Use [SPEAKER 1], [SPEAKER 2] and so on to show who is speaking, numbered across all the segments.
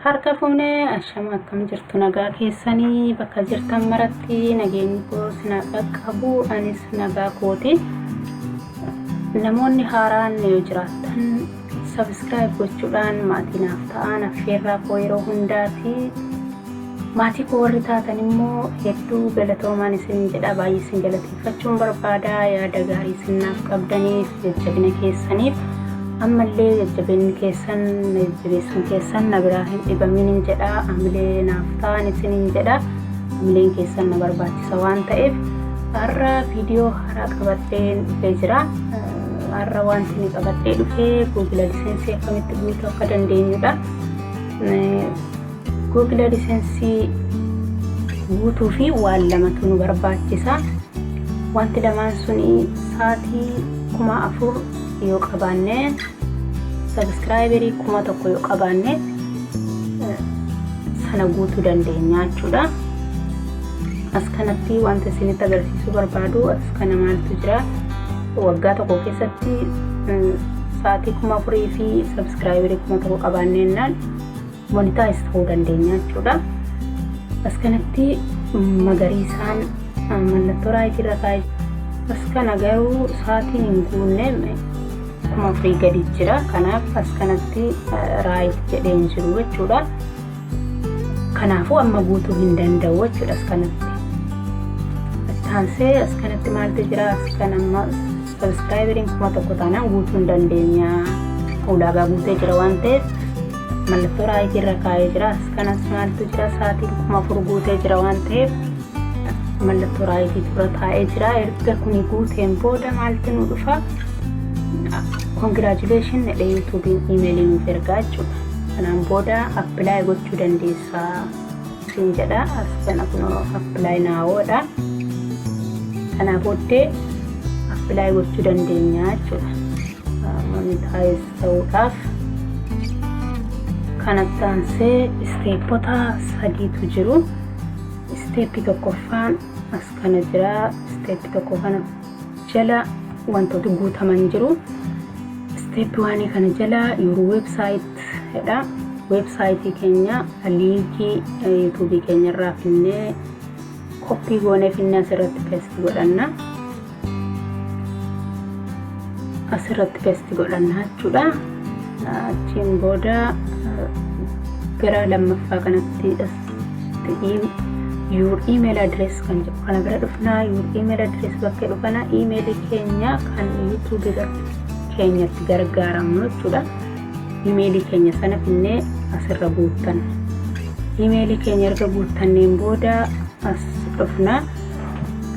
[SPEAKER 1] Harka fuunee ashama akkam jirtu nagaa keessanii bakka jirtan maratti nageenyi koo sinaa qaqqabu anis nagaa kooti. Namoonni haaraan yoo jiraattan subscribe gochuudhaan maatii naaf ta'an affeerraa koo yeroo hundaati. Maatii koo warri taatan immoo hedduu galatoomaan isin jedha, baay'ee isin galateeffachuun barbaada. Yaada gaarii isin naaf qabdaniif, jajjabina keessaniif ammallee jajjabinni keessan jajjabeessuun keessan na biraa hin dhibamin jedha. Ammallee naaf ta'an isin jedha. Ammalleen keessan na barbaachisa waan ta'eef har'a viidiyoo haaraa qabadhee dhufee jira. Har'a wanti ni qabadhee dhufee Google AdSense akkamitti guutuu akka dandeenyudha. Google AdSense guutuu fi waan lamatu nu barbaachisa. Wanti lamaan suni sa'aatii 4,000 yoo qabaanne, subscriberii 1,000 yoo qabaanne sana guutuu dandeenya jechuudha. As kanatti wanta isinitti agarsiisuu barbaadu as kana maaltu jira. Waggaa tokko keessatti sa'aatii 4,000 fi subscriberii 1,000 qabaanneenaan monetize ta'uu dandeenya jechuudha. As kanatti magariisaan mallattoo raayitii irra taa'ee, as kana garuu sa'aatiin hin guunne 4,000 gadi jira. Kanaaf as kanatti raayit jedhee hin jiru jechuudha. Kanaafuu amma guutuu hin danda'u jechuudha. As kanatti taansee as kanatti maaltu jira. As kan amma subscriberiin 1,000 taanaan guutuu hin dandeenya. Ulaagaa guutee jira waan ta'eef mallattoo raayitii irra kaa'ee jira. As kanas maaltu jira, sa'aatiin 4,000 guutee jira waan ta'eef mallattoo raayitii irra taa'ee jira. Erga kuni guuteen booda maaltu nu dhufa? Congratulations jedhee YouTube'n emailii nuuf ergaa jechuudha. Kanaan booda apply gochuu dandeessa isin jedha. As kana kunoo apply naawoodha. Kanaa booddee apply gochuu dandeenya jechuudha. Monetize ta'uudhaaf kanatti aansee isteepota 3tu jiru. Isteepii tokkoffaan as kana jira. Isteepii tokko kana jala wantoota guutaman jiru. Isteepii waanii kana jala your website jedha. Website keenya linkii YouTube keenya irraa finnee koppii goonee finnee asirratti paste godhanna. Asirratti paste godhanna jechuudha. Achiin booda gara lammaffaa kanatti your email address kan jedhu kana bira dhufna. Your email address bakka dhufana email keenya kan YouTube keenyatti gargaaramnu jechuudha. Email keenya sana finnee asirra guutan. Email keenya erga guutanneen booda as dhufna.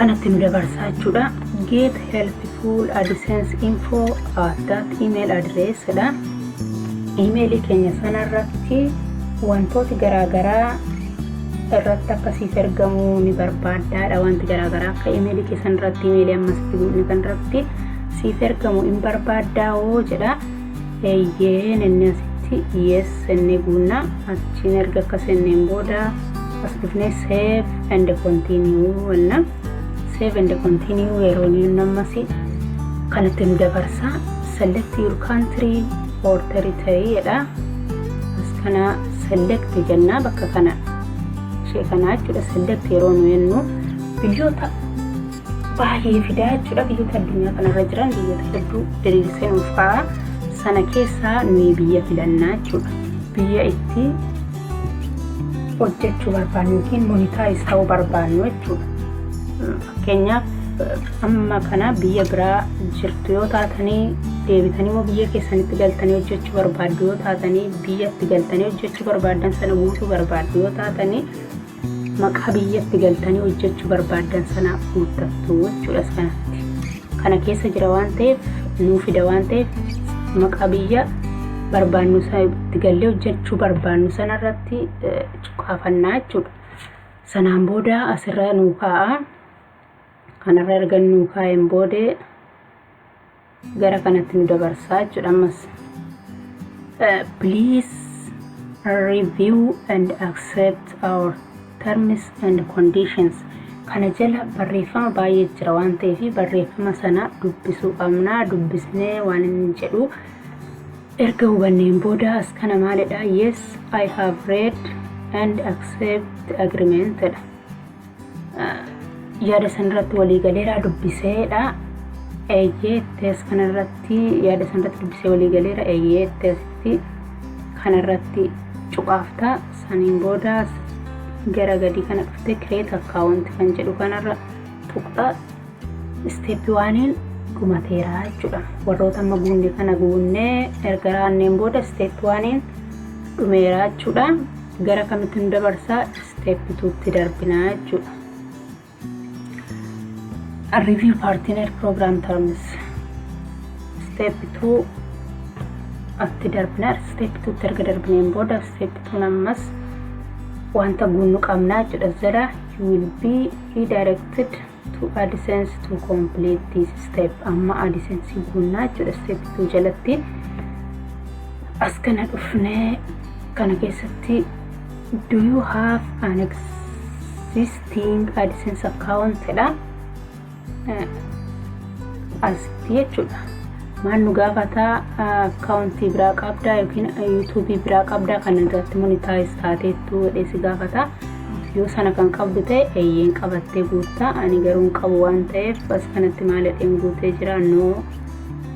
[SPEAKER 1] Kanatti nu dabarsaa jechuudha. Get helpful AdSense info at that email address dha. Email keenya sana irratti wantooti garaagaraa irratti akkasiif ergamuu ni barbaaddaadha. Wanti garaagaraa akka email keessan irratti email ammasitti guutni kan irratti siif ergamu hin barbaaddaa'oo jedha. Eeyyeen inni asitti yes inni guunna. Achiin erga akkas inneen booda as dhufnee save and continue wanna. Save and continue yeroo inni ammasi kanatti nu dabarsa. Select your country or territory jedha. As kana select jenna bakka kana ishee kanaa jechuudha. Select yeroo nu jennu biyyoota baay'ee fidaa jechuudha. Biyyoota addunyaa kanarra jiran biyyoota hedduu diriirsee nuuf ka'a. Sana keessaa nuyi biyya filannaa jechuudha. Biyya itti hojjechuu barbaannu yookiin monetize ta'uu barbaannu jechuudha. Fakkeenyaaf amma kana biyya biraa jirtu yoo taatanii deebitanii immoo biyya keessanitti galtanii hojjechuu barbaaddu yoo taatanii biyyatti galtanii hojjechuu barbaaddan sana guutuu barbaaddu yoo taatanii maqaa biyyatti galtanii hojjechuu barbaaddan sana guuttattu jechuudha. Kanatti kana keessa jira waan ta'eef nuu fida waan ta'eef maqaa biyya barbaannu itti gallee hojjechuu barbaannu sana irratti cuqqaafannaa jechuudha. Sanaan booda asirra nuu kaa'a. Kanarra erga nuu kaa'een boodee gara kanatti nu dabarsaa jechuudha. Ammas please review and accept our terms and conditions. Kana jala barreeffama baay'ee jira waan ta'eef barreeffama sana dubbisuu qabna. Dubbisnee waan inni jedhu erga hubanneen booda as kana maalidha? Yes, I have read and accept agreement dha. Yaada sanarratti walii galeera dubbiseedha. Eeyyeettees kanarratti yaada sanarratti dubbisee walii galeera. Eeyyeetteesti kanarratti cuqaafta. Saniin booda gara gadi kana dhuftee create account kan jedhu kanarra tuqxa. Step 1 gumateera jechuudha. Warroota amma guunne kana guunnee erga raanneen booda step 1 dhumeera jechuudha. Gara kamitti nu dabarsaa? Step 2tti darbinaa jechuudha. Review partner program terms. Step 2 atti darbinaa. Step 2tti erga darbineen booda step 2 ammas wanta guunnu qabnaa jechuudha. Jala you will be redirected to AdSense to complete this step. Amma AdSense guunnaa jechuudha. Step 2 jalatti as kana dhufnee kana keessatti do you have an existing AdSense account dha. As jechuudha. Maal nu gaafata? Accountii biraa qabdaa yookiin YouTube biraa qabdaa kan irratti monetize taateettu dheesi gaafata. Yoo sana kan qabdu ta'e eeyyeen qabattee guuttaa. Ani garuu hin qabu waan ta'eef as kanatti maal jedheen guutee jira? No,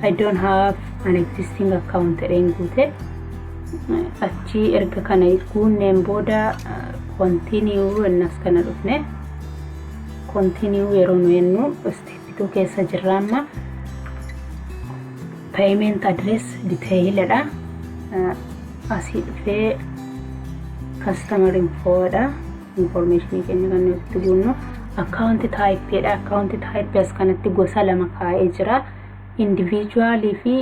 [SPEAKER 1] I don't have an existing account jedheen guute. Achi erga kana guunneen booda continue innas kana dhufne. Continue yeroo nu jennu step 2 keessa jirra amma. Payment address detail dha. Asii dhufee customer info dha. Information keenya kan nuti guunnu. Account type dha. Account type as kanatti gosa lama kaa'ee jira. Individual fi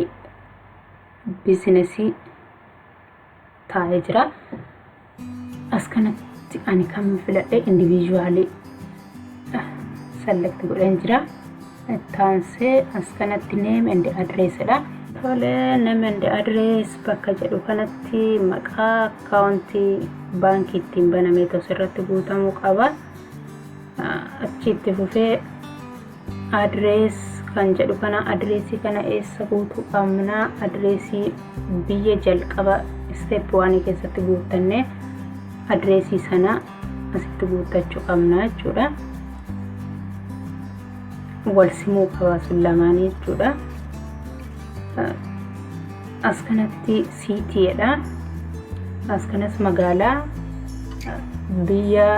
[SPEAKER 1] business taa'ee jira. As kanatti ani kam filadhe? Individual select godhen jira. Taansee as kanatti name and address dha. Tole name and address bakka jedhu kanatti maqaa accountii baankii ittiin banamee tosirratti guutamuu qaba. Achitti fufee address kan jedhu kana addressii kana eessa guutuu qabna? Addressii biyya jalqaba step 1 keessatti guutanne addressii sana asitti guutachuu qabna jechuudha. Wal simuu qaba sun lamaanii jechuudha. As kanatti city dha. As kanas magaalaa biyya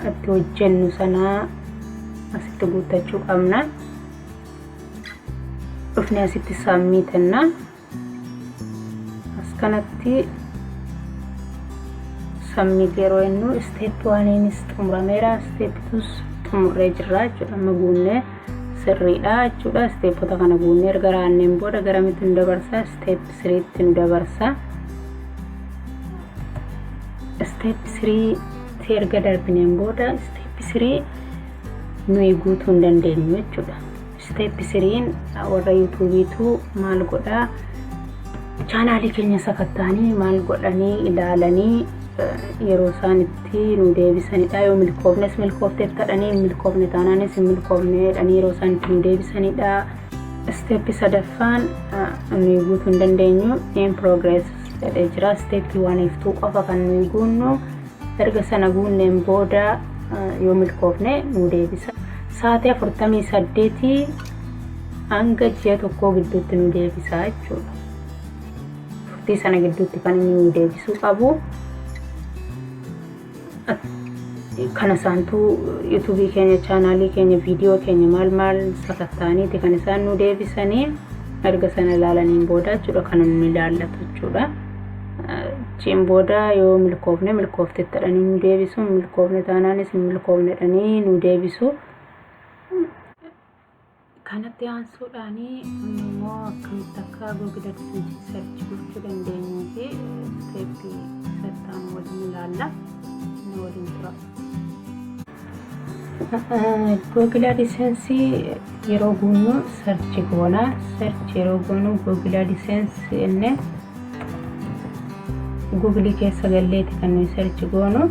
[SPEAKER 1] itti hojjennu sanaa asitti guutachuu qabna. Dhufne asitti submitna. As kanatti submit yeroo jennu step 1 xumurameera. Step 2 xumurree jirra jechuudha. Amma guunnee sirriidha jechuudha. Stepota kana guunnee erga raanneen booda garamitti nu dabarsa? Step 3tti nu dabarsa. Step 3 erga darbineen booda step 3 nuyi guutuu hin dandeenyu jechuudha. Step 3 warra YouTubeetu maal godhaa? Chaanaalii keenya sakattaanii maal godhanii ilaalanii yeroo isaan itti nu deebisanidha. Yoo milkoofteef ta'anii milkoofne taanaanis milkoofne jedhanii yeroo isaan itti nu deebisanidha. Step 3ffaan nuyi guutuu hin dandeenyu in progress jedhee jira. Step 1 fi 2 qofa kan nuyi guunnu. Erga sana guunneen booda yoo milkoofne nu deebisa. Sa'aatii 48 hanga ji'a tokkoo gidduutti nu deebisa jechuudha. Furtii sana gidduutti kan nu deebisuu qabu. Kana isaantu YouTube keenya chaanaalii keenya viidiyoo keenya maal sakattaaniiti kan isaan nu deebisanii erga sana ilaalaniin booda jechuudha kan nu ilaallatu jechuudha. Chiin booda yoo milkoofte ta'anii nu deebisu, milkoofne taanaanis milkoofne jedhanii nu deebisu. Kanatti aansuudhaanii immoo akkamitti akka Google AdSense search gochuu dandeenyuu fi step 3 waliin ilaalla. Google AdSense yeroo guunnu search goona. Search yeroo guunnu Google AdSense enne Google keessa galleeti kan nuyi search goonu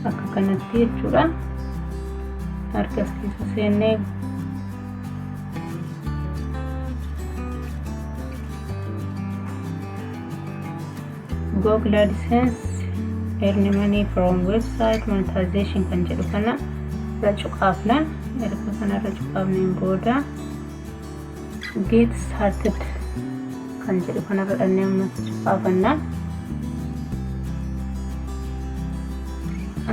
[SPEAKER 1] akka kanatti jechuudha. Harkas keessa seennee Google AdSense earn money from website monetization kan jedhu kana racuqaafna. Erga kana racuqaafneen booda get started kan jedhu kana radhannee amma cuqaafanna.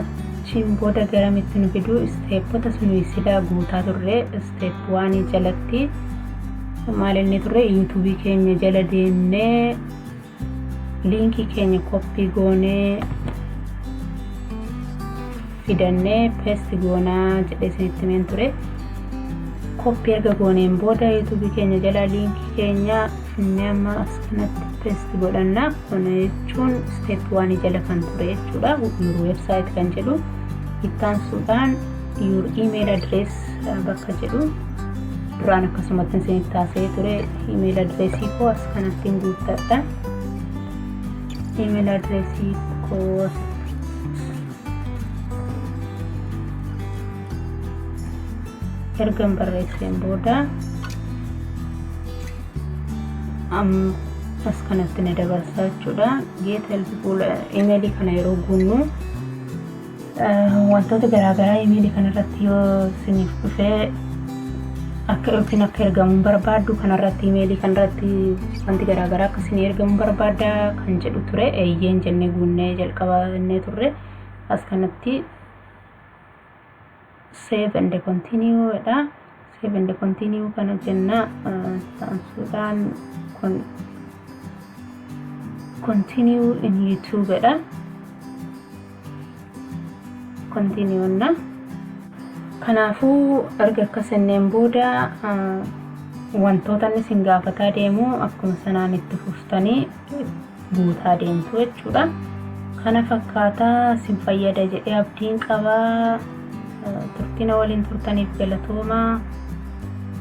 [SPEAKER 1] Achiin booda garamitti nu fidu steepota sunii silaa guutaa turre step 1 jalatti maal inni turre YouTube keenya jala deemnee linkii keenya copy goonee fidannee paste goonaa jedhee isinitti himeen ture. Copy erga gooneen booda YouTube keenya jala linkii keenya finnee amma as kanatti paste godhanna. Kana jechuun step 1 jala kan ture jechuudha. Your website kan jedhu ittaansuudhaan your email address bakka jedhu duraan akkasumatti isinitti taasisee ture. Email addressii koo as kanatti guuttadha. Email addressii koo ergan barreesseen booda as kanatti na dabarsaa jechuudha. Get helpful email kana yeroo guunnu wantoota garaagaraa email kana irratti yoo isiniif dhufee akka yookiin akka ergamuun barbaaddu kanarratti email kanarratti wanti garaagaraa akka isin ergamuun barbaadda kan jedhu ture. Eeyyeen jennee guunnee jalqabannee turre. As kanatti save and continue dha. Save and continue kana jenna. Taansuudhaan continue in YouTube dha. Continue na. Kanaafuu erga akkasanneen booda wantoota inni isin gaafataa deemu akkuma sanaan itti fuftanii guutaa deemtu jechuudha. Kana fakkaataa isin fayyada jedhee abdiin qabaa. Turtina waliin turtaniif galatoomaa.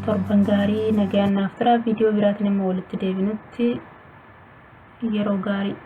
[SPEAKER 1] Torban gaarii nagaan naaf tura. Viidiyoo biraatiin immoo walitti deebinutti yeroo gaarii.